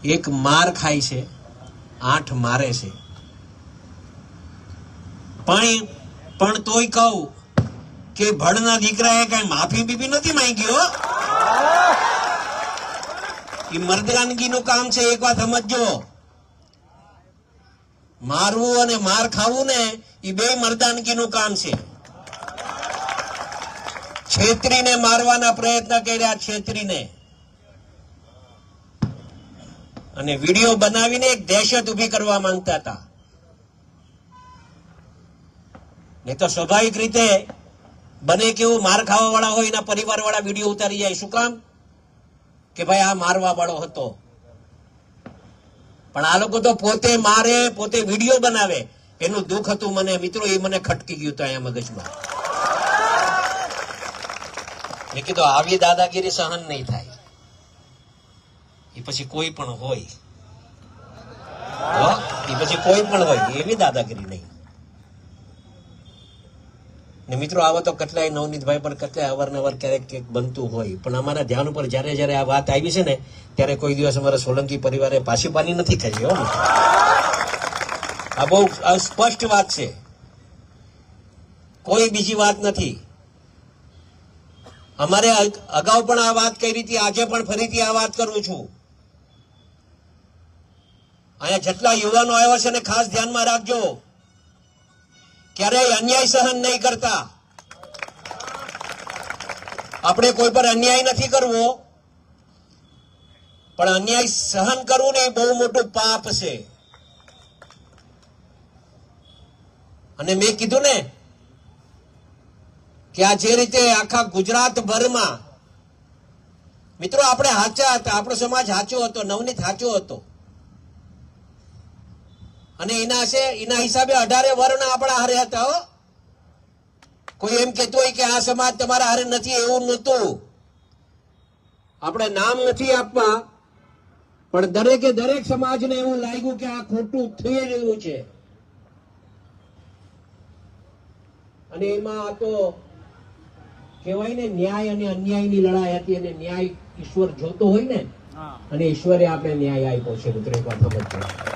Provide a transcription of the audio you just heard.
એક માર ખાય છે, 8 મારે છે. પણ તોય કહું કે ભણના દીકરાએ કઈ માફી બીપી નથી માંગી હો. એ મર્દાનગીનું કામ છે, એક વાત સમજજો. મારવું અને માર ખાવું ને એ બે મર્દાનગીનું કામ છે. છેતરીને મારવાના પ્રયત્ન કર્યા, છેતરીને, અને વિડીયો બનાવીને એક દહેશત ઉભી કરવા માંગતા હતા. નહીં તો સ્વાભાવિક રીતે બને કેવું માર ખાવા વાળા હોય એના પરિવાર વાળા વિડીયો ઉતારી જાય. શું કામ? કે ભાઈ આ મારવા વાળો હતો. પણ આ લોકો તો પોતે મારે, પોતે વિડીયો બનાવે. એનું દુઃખ હતું મને મિત્રો, એ મને ખટકી ગયું હતું અહીંયા મગજમાં. મેં કીધું આવી દાદાગીરી સહન નહીં થાય. એ પછી કોઈ પણ હોય, એ પછી કોઈ પણ હોય, એવી દાદાગીરી નહીં. ને મિત્રો આવો તો કેટલાય નવનીતભાઈ પણ કેટલાય અવારનવાર ક્યારેક ક્યાંક બનતું હોય. પણ અમારા ધ્યાન ઉપર જયારે આ વાત આવી છે ને, ત્યારે કોઈ દિવસ અમારા સોલંકી પરિવારે પાછી પાની નથી કરી. આ બહુ સ્પષ્ટ વાત છે, કોઈ બીજી વાત નથી. અમારે અગાઉ પણ આ વાત કરી હતી, આજે પણ ફરીથી આ વાત કરું છું. અહીંયા જેટલા યુવાનો આવ્યા છે ને, ખાસ ધ્યાનમાં રાખજો, ક્યારેય અન્યાય સહન નહીં કરતા. આપણે કોઈ પર અન્યાય નથી કરવો, પણ અન્યાય સહન કરવું ને એ બહુ મોટું પાપ છે. અને મેં કીધું ને કે આ જે રીતે આખા ગુજરાતભરમાં મિત્રો આપણે સાચા હતા, આપણો સમાજ સાચો હતો, નવનીત સાચો હતો. અને એના હિસાબે 18 વર્ણ આપણા હારે હતા. કોઈ એમ કહેતો હોય કે આ સમાજ તમારા હારે નથી, એવું નહોતું. આપણે નામ નથી આપવા, પણ દરેકે દરેક સમાજને એવું લાગ્યું કે આ ખોટું થઈ રહ્યું છે. અને એમાં આ તો કહેવાય ને, ન્યાય અને અન્યાયની લડાઈ હતી. અને ન્યાય ઈશ્વર જોતો હોય ને, અને ઈશ્વરે આપણે ન્યાય આપ્યો છે. મિત્રો એક વાત સમજો.